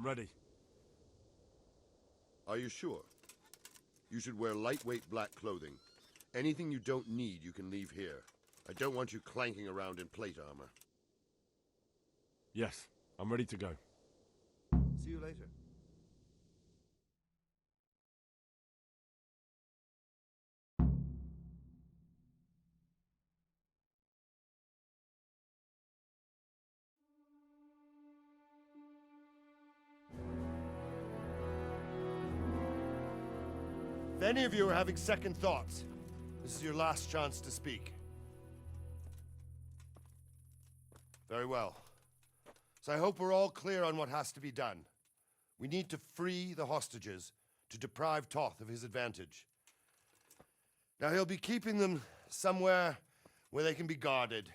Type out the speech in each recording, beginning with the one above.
ready. Are you sure? You should wear lightweight black clothing. Anything you don't need, you can leave here. I don't want you clanking around in plate armor. Yes, I'm ready to go. See you later. If any of you are having second thoughts, this is your last chance to speak. Very well. So I hope we're all clear on what has to be done. We need to free the hostages to deprive Toth of his advantage. Now he'll be keeping them somewhere where they can be guarded,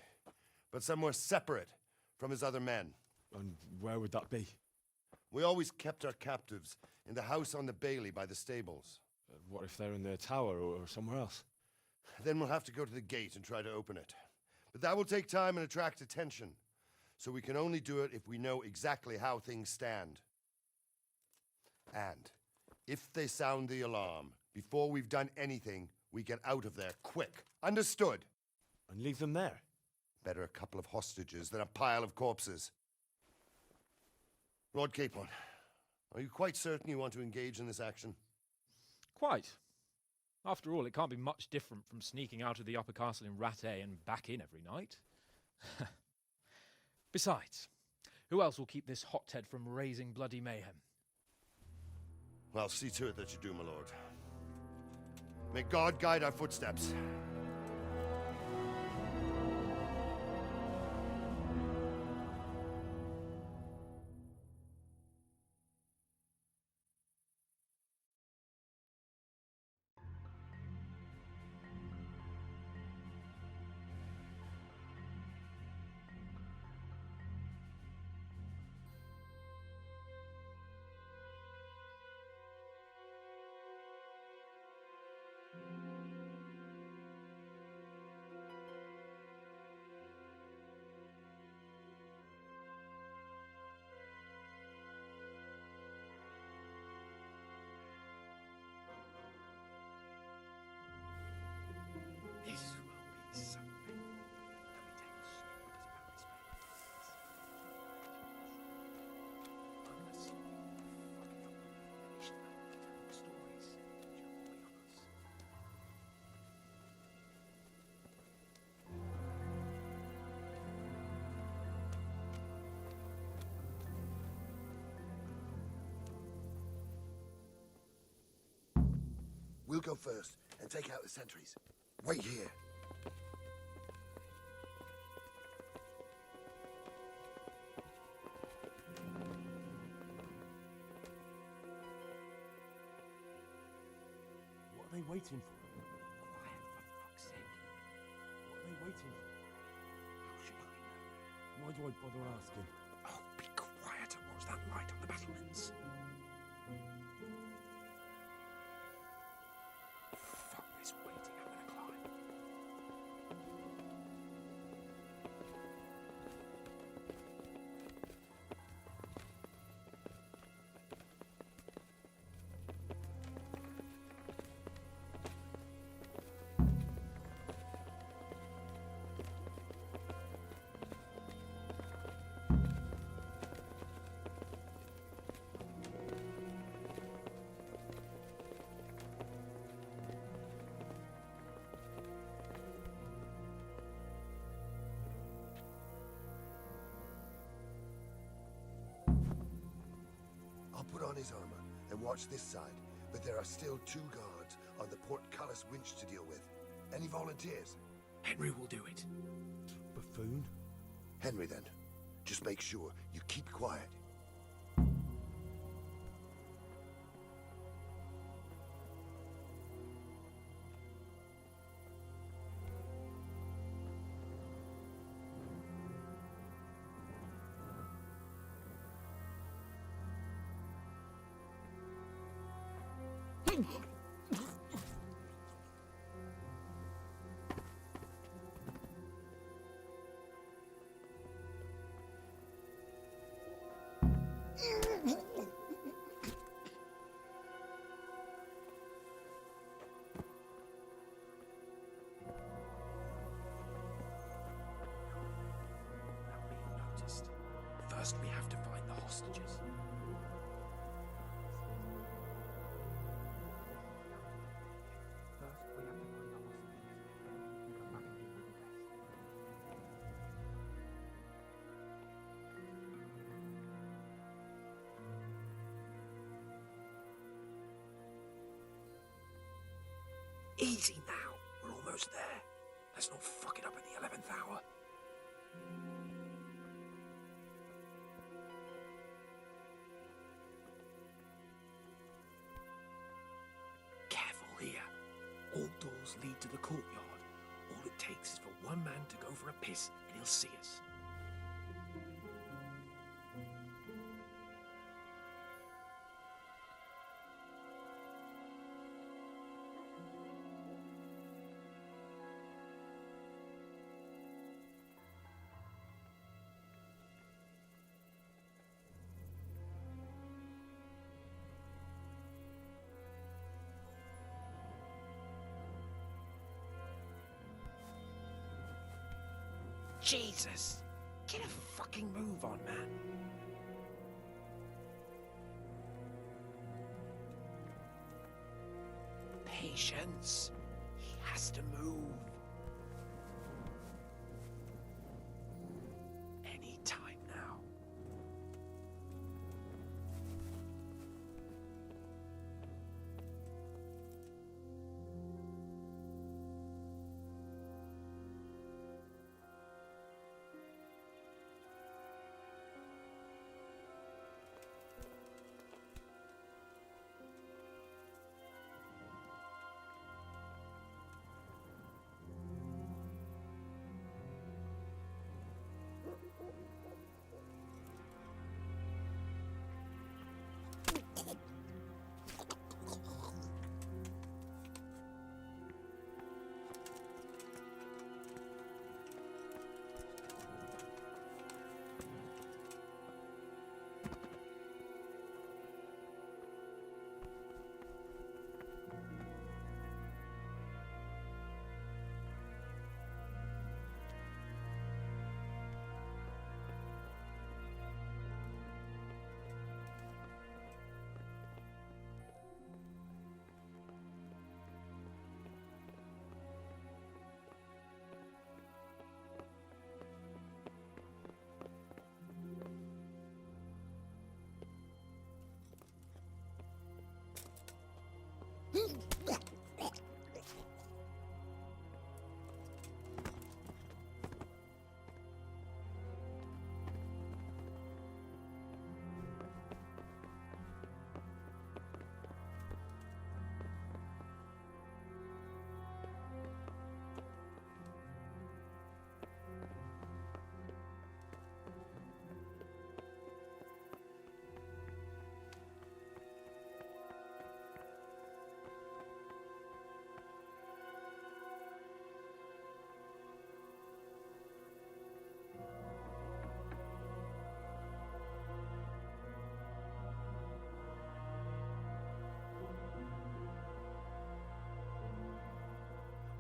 but somewhere separate from his other men. And where would that be? We always kept our captives in the house on the Bailey by the stables. What if they're in their tower or somewhere else? Then we'll have to go to the gate and try to open it. But that will take time and attract attention. So we can only do it if we know exactly how things stand. And if they sound the alarm, before we've done anything, we get out of there quick. Understood? And leave them there? Better a couple of hostages than a pile of corpses. Lord Capon, are you quite certain you want to engage in this action? Quite. After all, it can't be much different from sneaking out of the upper castle in Rattay and back in every night. Besides, who else will keep this hothead from raising bloody mayhem? Well, see to it that you do, my lord. May God guide our footsteps. This will be something. Let me take a snoop about this Unless fucking stories will be on us. We'll go first and take out the sentries. Wait here. What are they waiting for? Quiet, for fuck's sake. What are they waiting for? How should I know? Why do I bother asking? Oh, be quiet and watch that light on the battlements. Fuck this waiting, I'm gonna climb. I'll put on his armor and watch this side, but there are still 2 guards on the portcullis winch to deal with. Any volunteers? Henry will do it. Buffoon? Henry, then. Just make sure you keep quiet. Easy now. We're almost there. Let's not fuck it up at the 11th hour. Careful here. All doors lead to the courtyard. All it takes is for one man to go for a piss and he'll see us. Jesus! Get a fucking move on, man. Patience. He has to move. Any time now.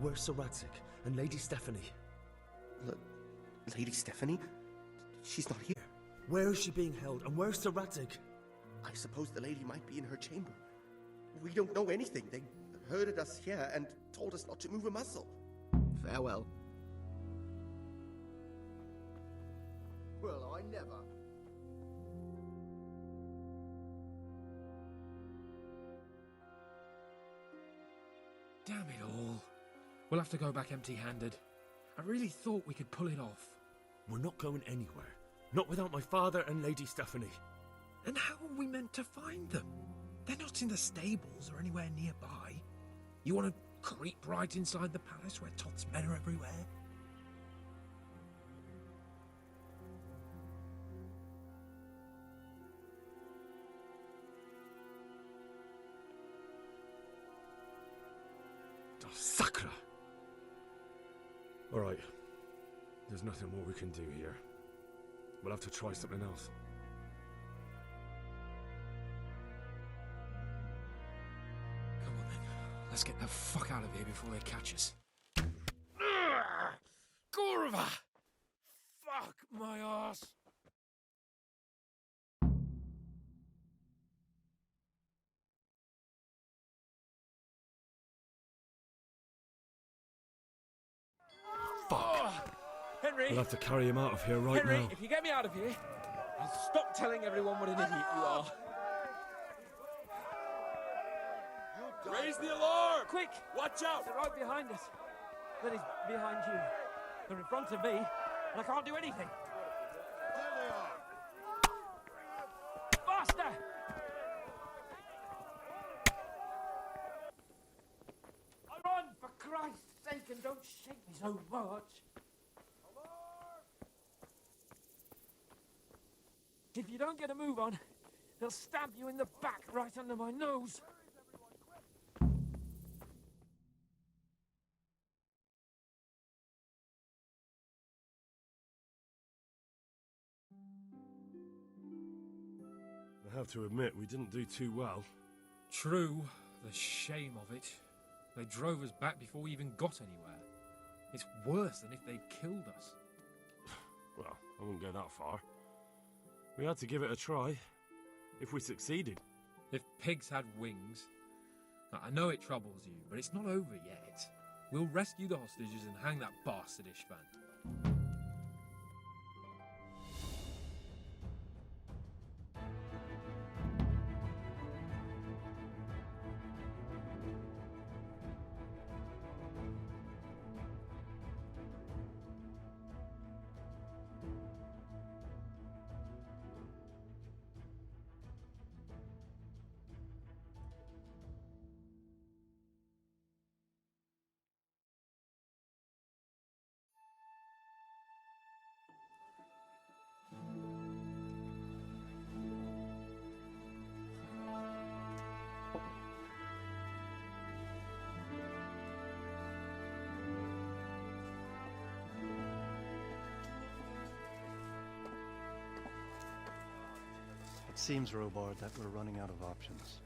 Where's Sir Radzik and Lady Stephanie? Lady Stephanie? She's not here. Where is she being held, and where's Sir Radzik? I suppose the lady might be in her chamber. We don't know anything. They herded us here and told us not to move a muscle. Farewell. Well, I never. Damn it all. We'll have to go back empty-handed. I really thought we could pull it off. We're not going anywhere. Not without my father and Lady Stephanie. And how are we meant to find them? They're not in the stables or anywhere nearby. You want to creep right inside the palace where Todd's men are everywhere? Sacra! All right. There's nothing more we can do here. We'll have to try something else. Come on then. Let's get the fuck out of here before they catch us. Gorva! Fuck my ass! Fuck! Henry! We'll have to carry him out of here right Henry, now. if you get me out of here, I'll stop telling everyone what an idiot you are. You Raise the alarm! Quick! Watch out! They're right behind us. Then he's behind you. They're in front of me, and I can't do anything. There they are. Faster! Run, for Christ's sake, and don't shake me so much. If you don't get a move on, they'll stab you in the back right under my nose. I have to admit, we didn't do too well. True, the shame of it. They drove us back before we even got anywhere. It's worse than if they'd killed us. Well, I wouldn't go that far. We had to give it a try. If we succeeded. If pigs had wings... I know it troubles you, but it's not over yet. We'll rescue the hostages and hang that bastard Ishvan. It seems, Robard, that we're running out of options.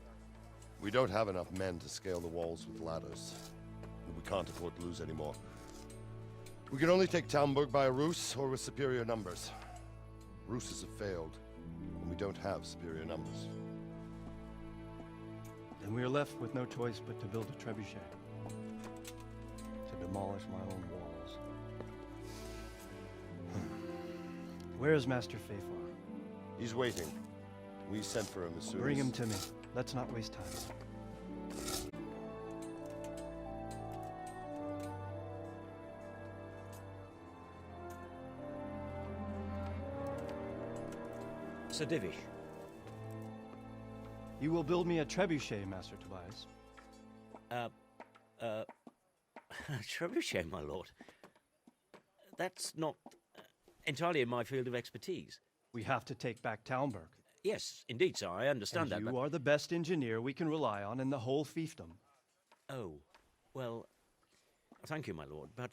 We don't have enough men to scale the walls with ladders. And we can't afford to lose any more. We can only take Talmberg by a ruse or with superior numbers. Ruses have failed, and we don't have superior numbers. Then we are left with no choice but to build a trebuchet. To demolish my own walls. Where is Master Fafar? He's waiting. We sent for him as soon Bring as... him to me. Let's not waste time. Sir Divish. You will build me a trebuchet, Master Tobias. Trebuchet, my lord. That's not entirely in my field of expertise. We have to take back Talmberg. Yes, indeed, sir, I understand that, You but... are the best engineer we can rely on in the whole fiefdom. Oh, well, thank you, my lord, but...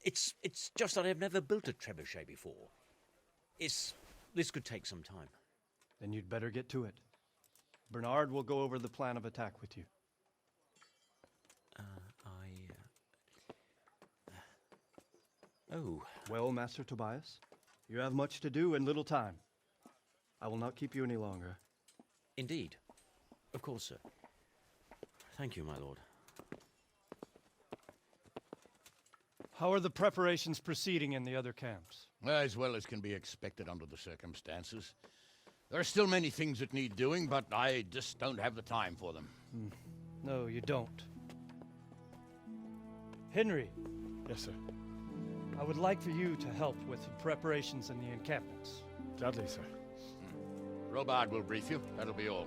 It's just that I've never built a trebuchet before. This could take some time. Then you'd better get to it. Bernard will go over the plan of attack with you. Oh. Well, Master Tobias, you have much to do and little time. I will not keep you any longer. Indeed. Of course, sir. Thank you, my lord. How are the preparations proceeding in the other camps? As well as can be expected under the circumstances. There are still many things that need doing, but I just don't have the time for them. No, you don't. Henry. Yes, sir. I would like for you to help with the preparations in the encampments. Gladly, sir. Robard will brief you. That'll be all.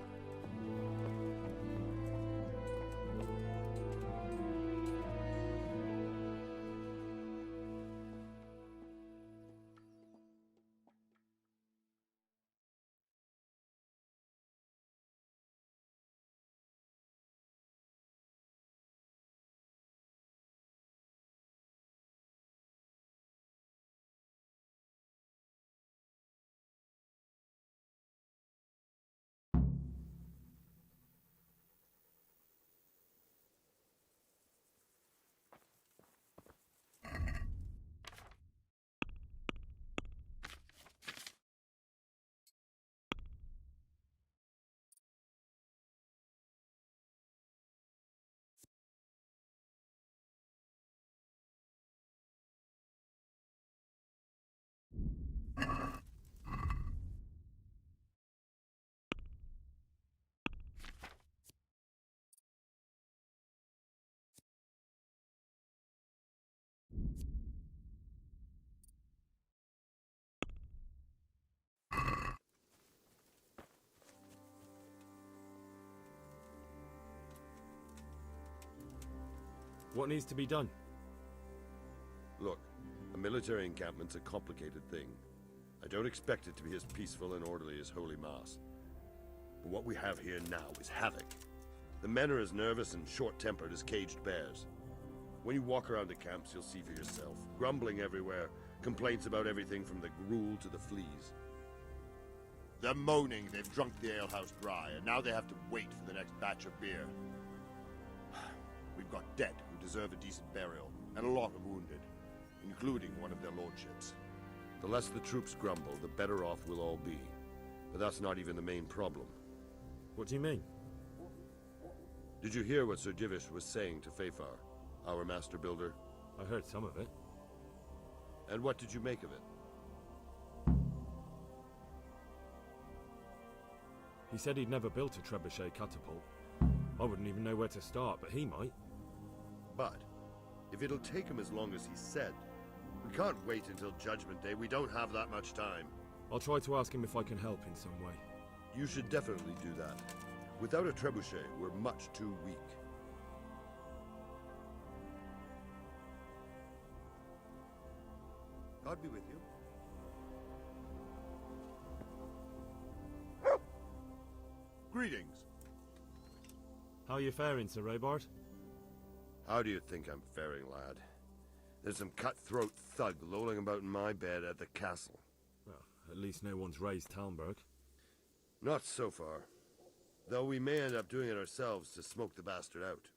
What needs to be done? Look, a military encampment's a complicated thing. I don't expect it to be as peaceful and orderly as Holy Mass. But what we have here now is havoc. The men are as nervous and short-tempered as caged bears. When you walk around the camps, you'll see for yourself. Grumbling everywhere, complaints about everything from the gruel to the fleas. They're moaning they've drunk the alehouse dry, and now they have to wait for the next batch of beer. We've got dead who deserve a decent burial, and a lot of wounded, including one of their lordships. The less the troops grumble, the better off we'll all be. But that's not even the main problem. What do you mean? Did you hear what Sir Divish was saying to Fafar, our master builder? I heard some of it. And what did you make of it? He said he'd never built a trebuchet catapult. I wouldn't even know where to start, but he might. But, if it'll take him as long as he said, we can't wait until Judgment Day. We don't have that much time. I'll try to ask him if I can help in some way. You should definitely do that. Without a trebuchet, we're much too weak. God be with you. Greetings. How are you faring, Sir Robard? How do you think I'm faring, lad? There's some cutthroat thug lolling about in my bed at the castle. Well, at least no one's raised Talmberg. Not so far. Though we may end up doing it ourselves to smoke the bastard out.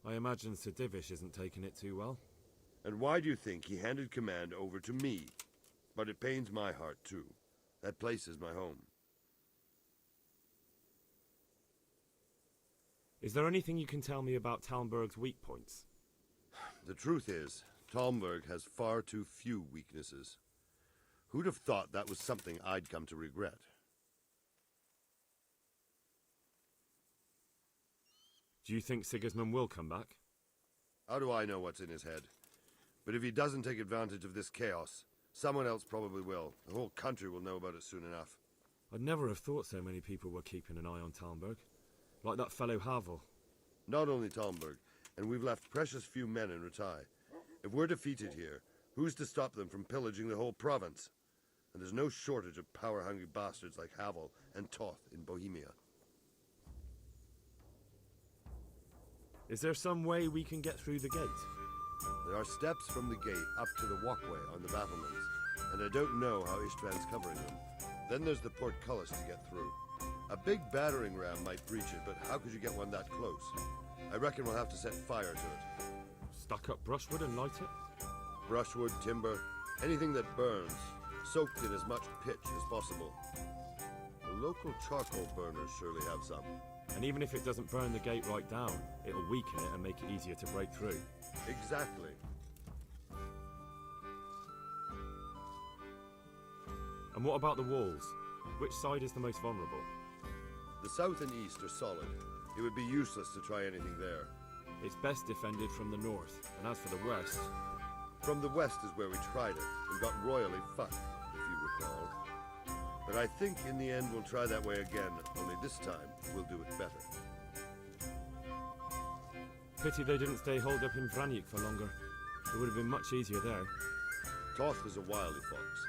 I imagine Sir Divish isn't taking it too well. And why do you think he handed command over to me? But it pains my heart, too. That place is my home. Is there anything you can tell me about Talmberg's weak points? The truth is, Talmberg has far too few weaknesses. Who'd have thought that was something I'd come to regret? Do you think Sigismund will come back? How do I know what's in his head? But if he doesn't take advantage of this chaos, someone else probably will. The whole country will know about it soon enough. I'd never have thought so many people were keeping an eye on Talmberg. Like that fellow Havel. Not only Talmberg, and we've left precious few men in Ratai. If we're defeated here, who's to stop them from pillaging the whole province? And there's no shortage of power-hungry bastards like Havel and Toth in Bohemia. Is there some way we can get through the gate? There are steps from the gate up to the walkway on the battlements, and I don't know how Ishtvan's covering them. Then there's the portcullis to get through. A big battering ram might breach it, but how could you get one that close? I reckon we'll have to set fire to it. Stack up brushwood and light it? Brushwood, timber, anything that burns, soaked in as much pitch as possible. The local charcoal burners surely have some. And even if it doesn't burn the gate right down, it'll weaken it and make it easier to break through. Exactly. And what about the walls? Which side is the most vulnerable? The south and east are solid. It would be useless to try anything there. It's best defended from the north, and as for the west... From the west is where we tried it, and got royally fucked, if you recall. But I think in the end we'll try that way again, only this time we'll do it better. Pity they didn't stay holed up in Vranyuk for longer. It would have been much easier there. Toth was a wily fox.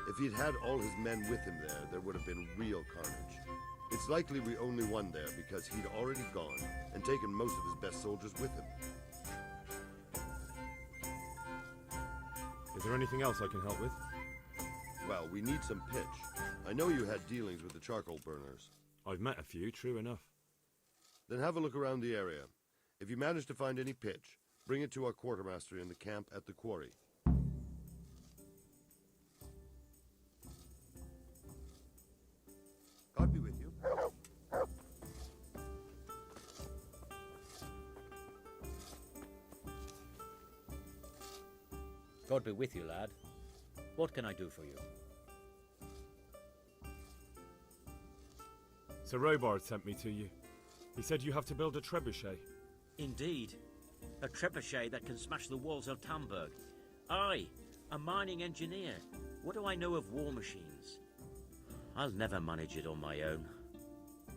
If he'd had all his men with him there would have been real carnage. It's likely we only won there because he'd already gone and taken most of his best soldiers with him. Is there anything else I can help with? Well, we need some pitch. I know you had dealings with the charcoal burners. I've met a few, true enough. Then have a look around the area. If you manage to find any pitch, bring it to our quartermaster in the camp at the quarry. God be with you. God be with you, lad. What can I do for you? Sir Robard sent me to you. He said you have to build a trebuchet. Indeed. A trebuchet that can smash the walls of Talmberg. I, a mining engineer. What do I know of war machines? I'll never manage it on my own.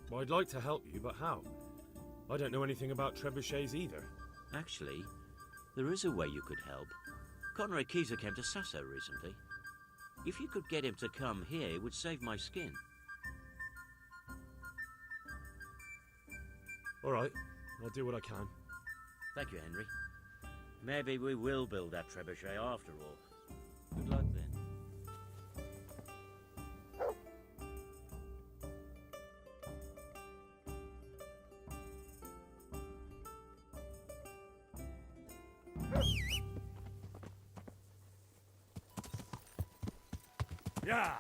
Well, I'd like to help you, but how? I don't know anything about trebuchets either. Actually, there is a way you could help. Conrad Keezer came to Sasso recently. If you could get him to come here, it would save my skin. All right, I'll do what I can. Thank you, Henry. Maybe we will build that trebuchet after all. Good luck then. Yeah!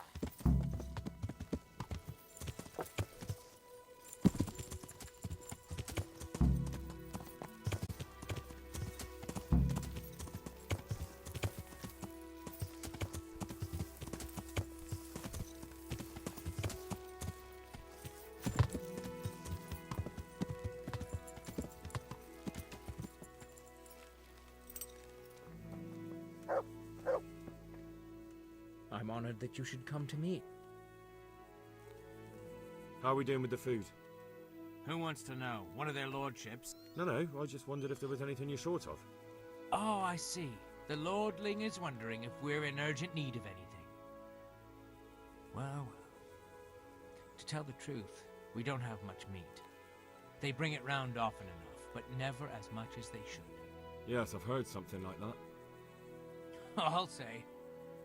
I'm honored that you should come to me. How are we doing with the food? Who wants to know? One of their lordships? No, I just wondered if there was anything you're short of. Oh, I see. The lordling is wondering if we're in urgent need of anything. Well, to tell the truth, we don't have much meat. They bring it round often enough, but never as much as they should. Yes, I've heard something like that. I'll say.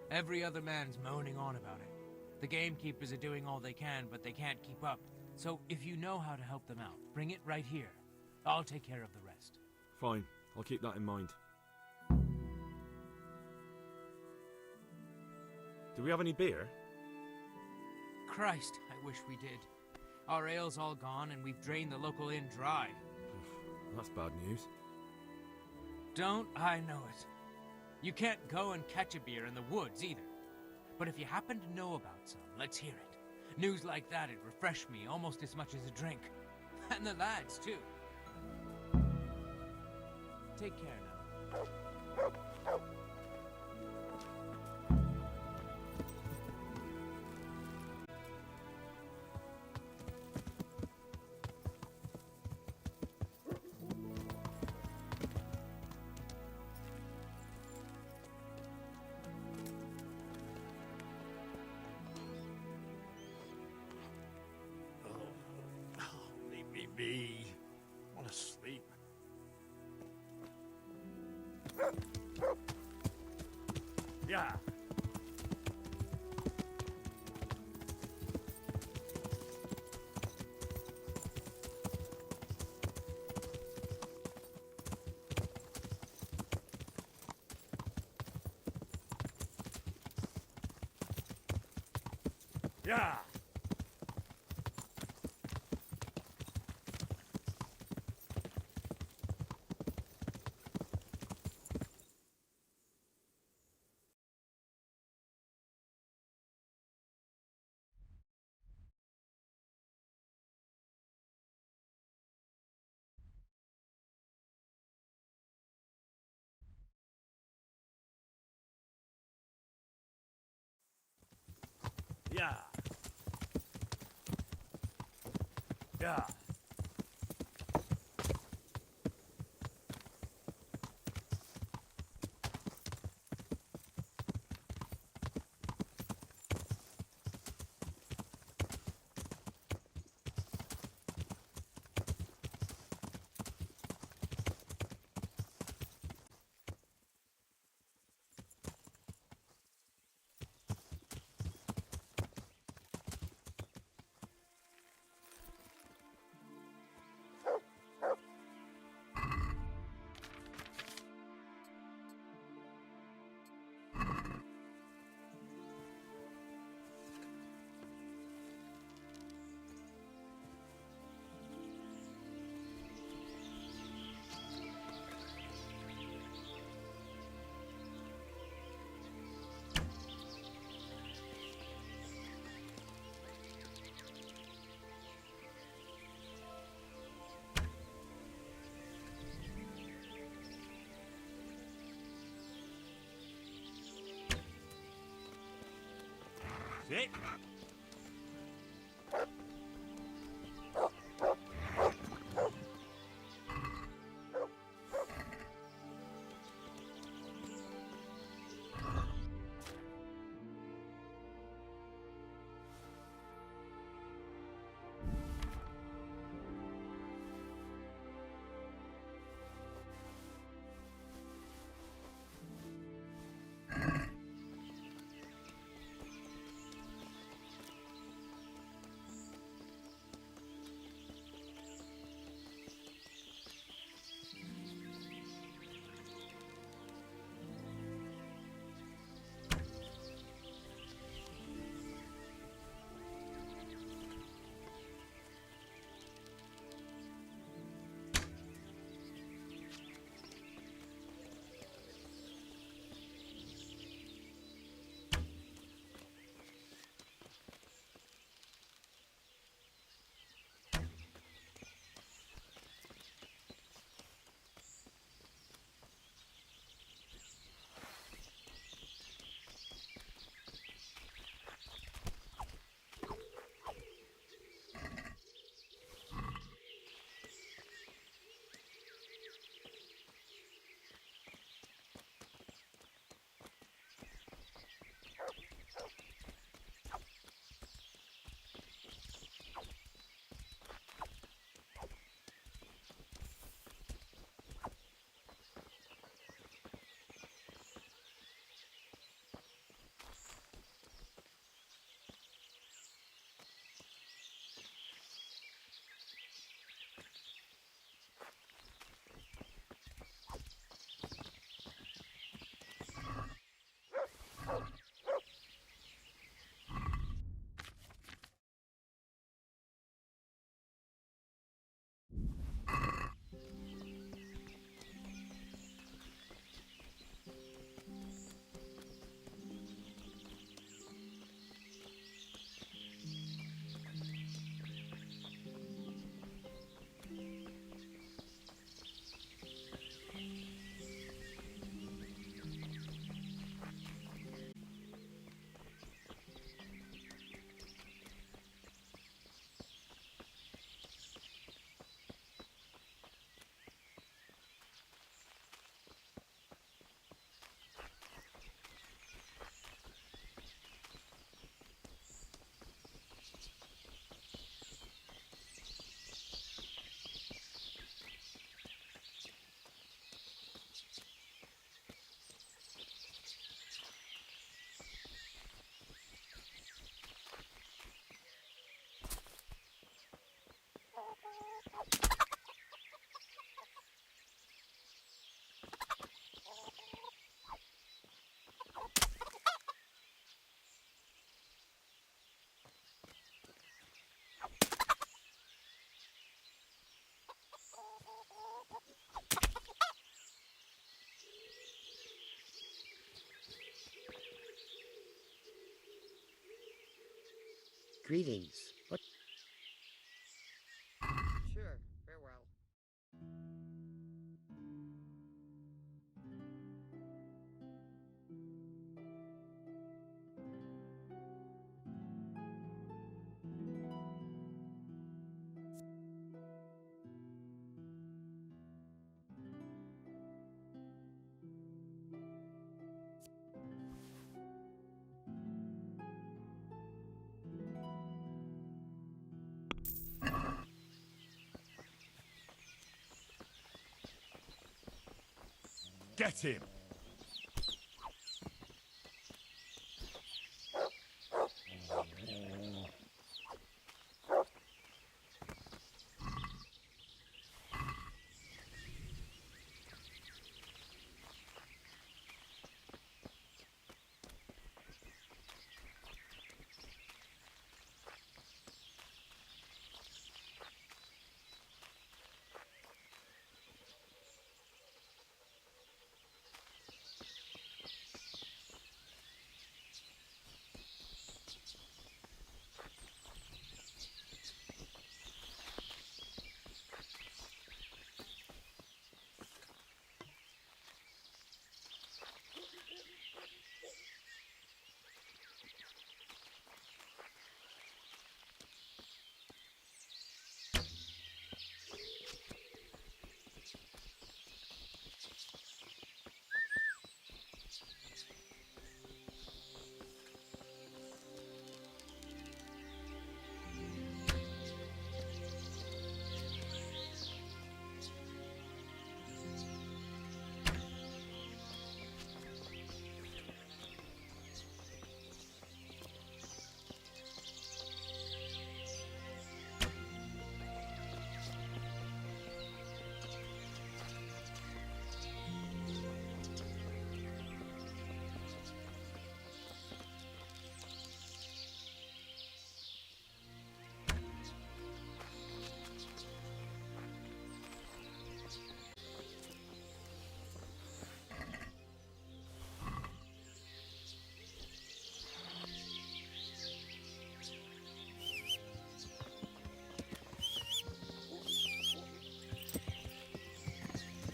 Every other man's moaning on about it. The gamekeepers are doing all they can, but they can't keep up. So if you know how to help them out, bring it right here. I'll take care of the rest. Fine, I'll keep that in mind. Do we have any beer? Christ, I wish we did. Our ale's all gone, and we've drained the local inn dry. That's bad news. Don't I know it? You can't go and catch a beer in the woods, either. But if you happen to know about some, let's hear it. News like that'd refresh me almost as much as a drink. And the lads, too. Take care now. Be. I want to sleep. Yeah. Yeah. Yeah. Yeah. Sit. Greetings. What? Sure, farewell. Get him!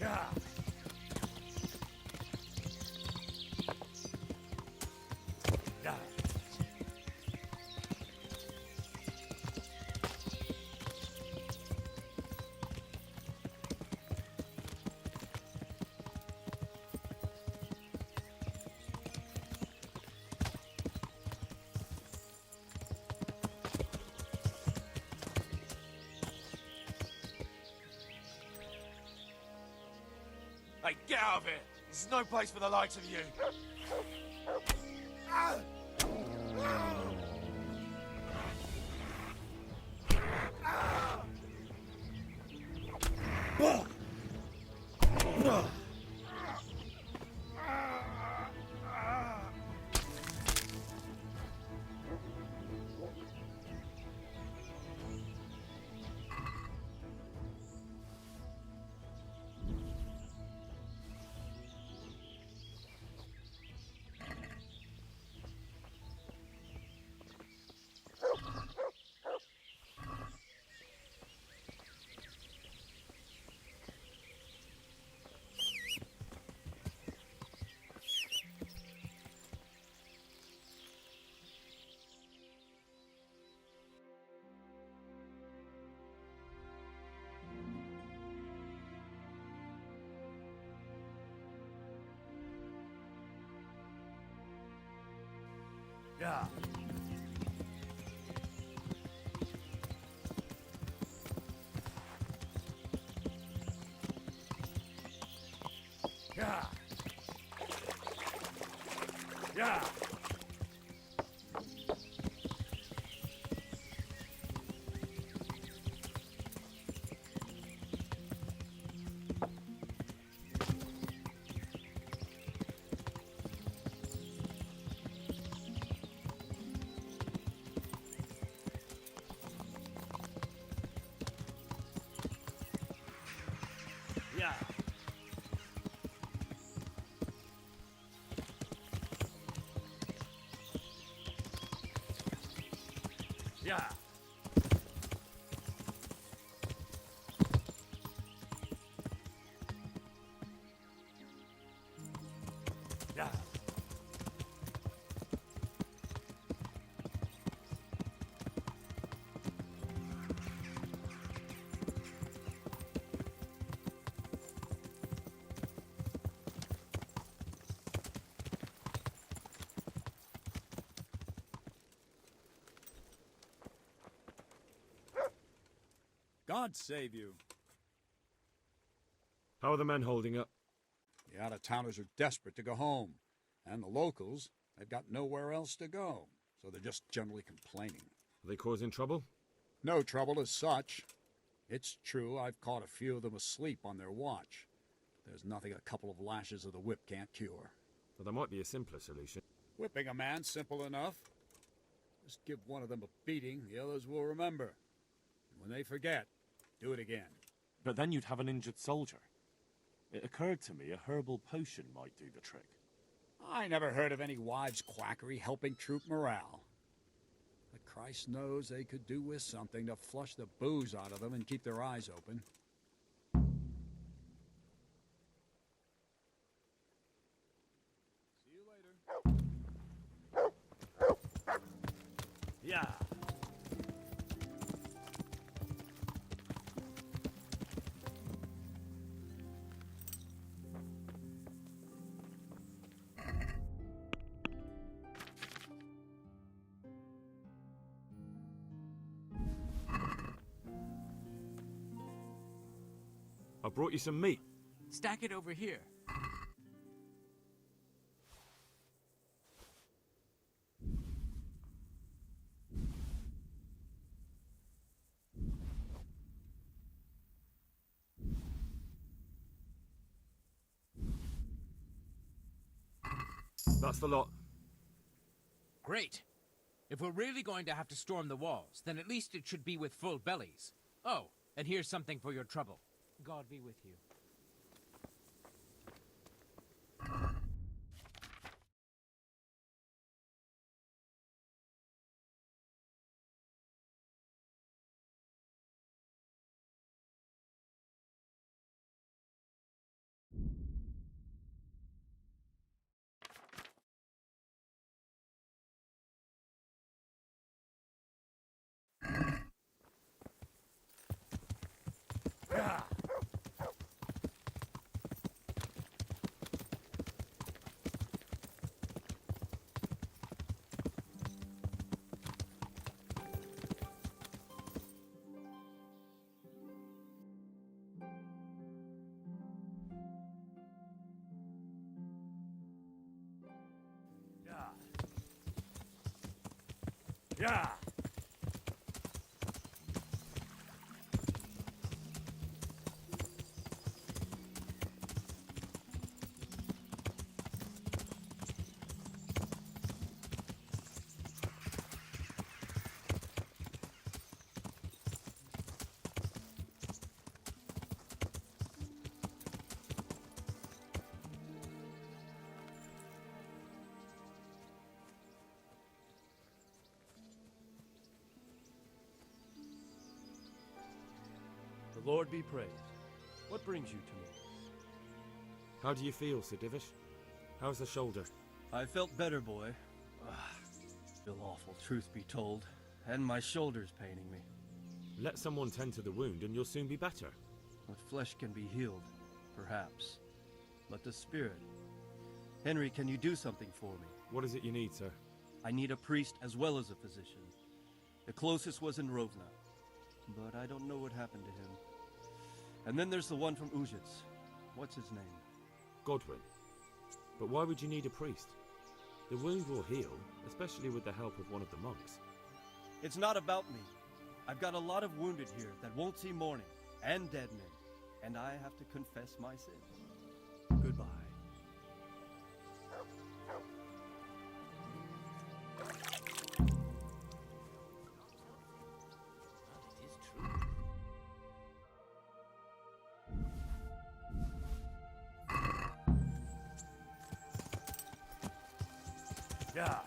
Yeah. Yeah. Hey, get out of here! This is no place for the likes of you! Ah! Ah! Ah! Ah! Yeah. Yeah. Yeah. Yeah. Yeah. Yeah. God save you. How are the men holding up? The out-of-towners are desperate to go home. And the locals, they've got nowhere else to go. So they're just generally complaining. Are they causing trouble? No trouble as such. It's true I've caught a few of them asleep on their watch. There's nothing a couple of lashes of the whip can't cure. Well, there might be a simpler solution. Whipping a man, simple enough. Just give one of them a beating, the others will remember. And when they forget, do it again. But then you'd have an injured soldier. It occurred to me a herbal potion might do the trick. I never heard of any wives' quackery helping troop morale. But Christ knows they could do with something to flush the booze out of them and keep their eyes open. See you later. Yeah. I brought you some meat. Stack it over here. That's the lot. Great. If we're really going to have to storm the walls, then at least it should be with full bellies. Oh, and here's something for your trouble. God be with you. Yeah. The Lord be praised. What brings you to me? How do you feel, Sir Divish? How's the shoulder? I felt better, boy. Still awful, truth be told. And my shoulder's paining me. Let someone tend to the wound and you'll soon be better. What flesh can be healed, perhaps. But the spirit... Henry, can you do something for me? What is it you need, sir? I need a priest as well as a physician. The closest was in Rovna, but I don't know what happened to him. And then there's the one from Ujits. What's his name? Godwin. But why would you need a priest? The wound will heal, especially with the help of one of the monks. It's not about me. I've got a lot of wounded here that won't see morning, and dead men, and I have to confess my sins. Goodbye. Yeah.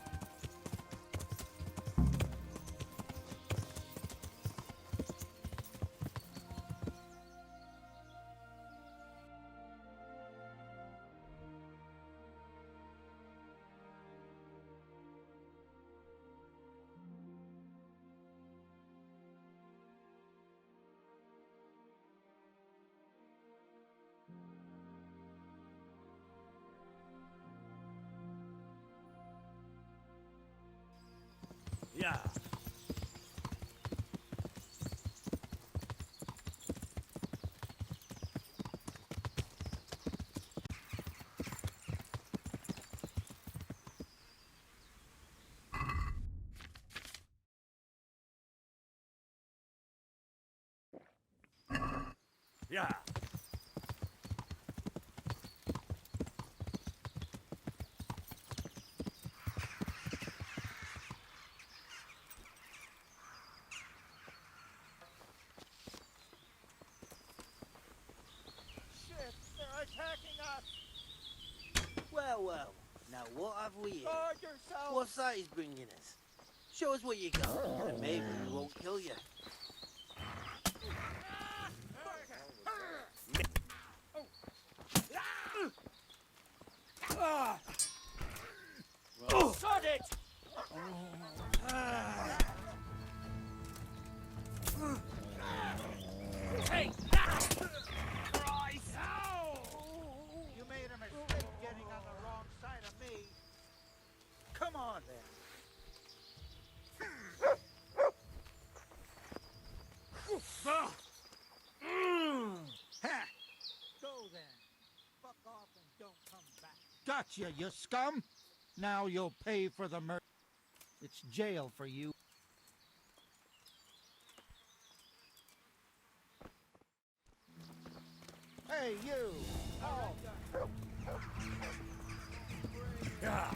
Yeah. Shit, they're attacking us! Well, well. Now what have we here? Guard yourself! What's that he's bringing us? Show us what you got, and maybe we won't kill you. Shut it! Hey! Christ! You made a mistake getting on the wrong side of me. Come on, then. Go, then. Fuck off and don't come back. Gotcha, you scum! Now you'll pay for the murder. It's jail for you. Hey, you! Oh. Yeah.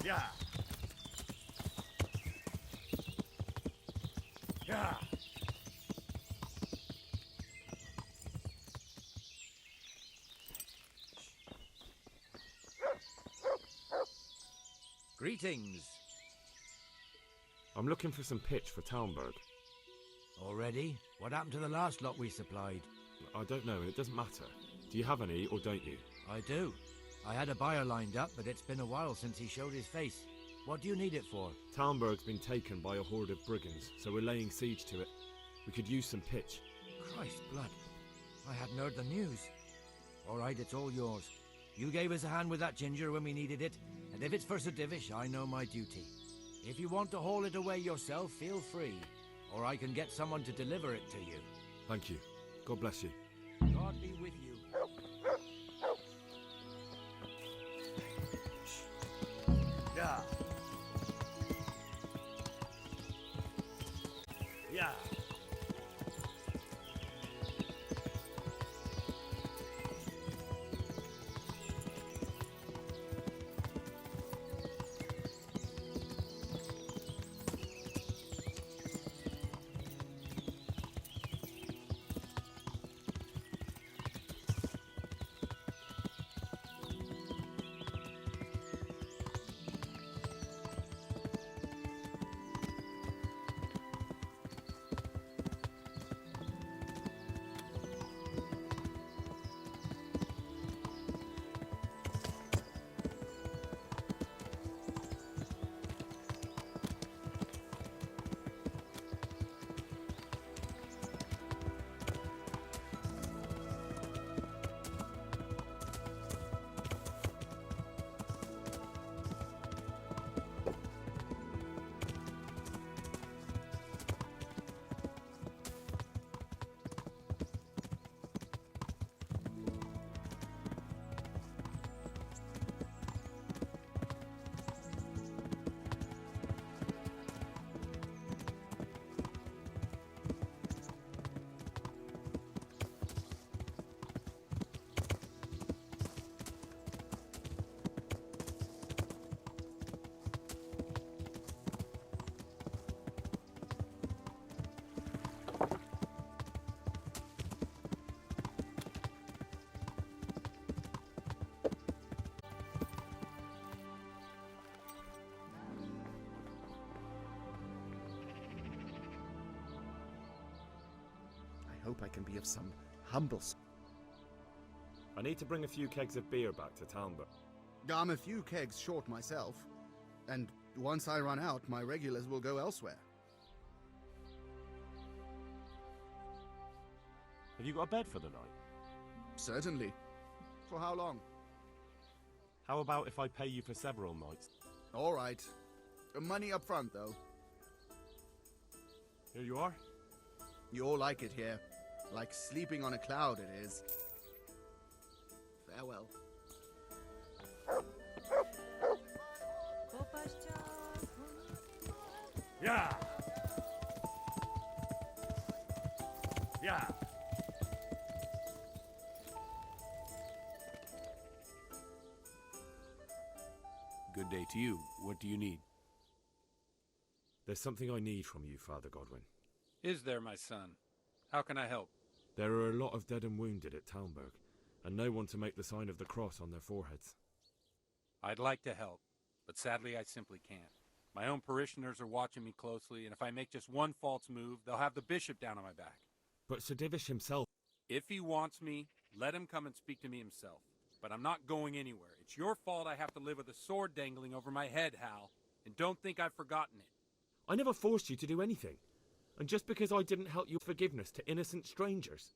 Yeah. Yeah. Greetings. I'm looking for some pitch for Talmberg. Already? What happened to the last lot we supplied? I don't know, and it doesn't matter. Do you have any, or don't you? I do. I had a buyer lined up, but it's been a while since he showed his face. What do you need it for? Talmberg's been taken by a horde of brigands, so we're laying siege to it. We could use some pitch. Christ blood. I hadn't heard the news. All right, it's all yours. You gave us a hand with that ginger when we needed it, and if it's for Sir Divish, I know my duty. If you want to haul it away yourself, feel free, or I can get someone to deliver it to you. Thank you. God bless you. God be with you. Yeah. Yeah. I hope I can be of some humble I need to bring a few kegs of beer back to Talmberg. I'm a few kegs short myself, and once I run out, my regulars will go elsewhere. Have you got a bed for the night? Certainly. For how long? How about if I pay you for several nights? All right. Money up front, though. Here you are. You'll like it here. Like sleeping on a cloud, it is. Farewell. Yeah! Yeah! Good day to you. What do you need? There's something I need from you, Father Godwin. Is there, my son? How can I help? There are a lot of dead and wounded at Talmberg, and no one to make the sign of the cross on their foreheads. I'd like to help, but sadly I simply can't. My own parishioners are watching me closely, and if I make just one false move, they'll have the bishop down on my back. But Sir Divish himself... If he wants me, let him come and speak to me himself. But I'm not going anywhere. It's your fault I have to live with a sword dangling over my head, Hal. And don't think I've forgotten it. I never forced you to do anything. And just because I didn't help you forgiveness to innocent strangers.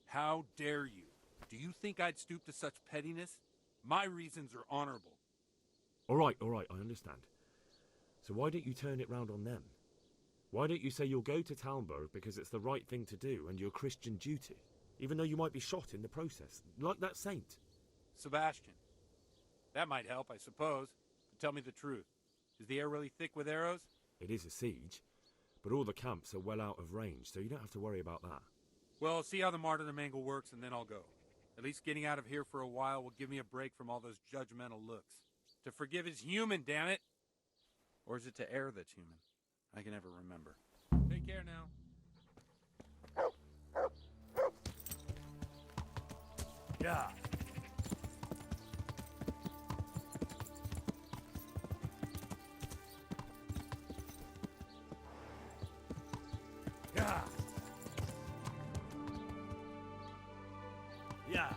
How dare you? Do you think I'd stoop to such pettiness? My reasons are honorable. All right, I understand. So why don't you turn it round on them? Why don't you say you'll go to Talmberg because it's the right thing to do and your Christian duty, even though you might be shot in the process, like that saint? Sebastian. That might help, I suppose. But tell me the truth. Is the air really thick with arrows? It is a siege, but all the camps are well out of range, so you don't have to worry about that. Well, I'll see how the martyrdom angle works, and then I'll go. At least getting out of here for a while will give me a break from all those judgmental looks. To forgive is human, damn it! Or is it to err that's human? I can never remember. Take care now. Yeah. Yeah. Yeah.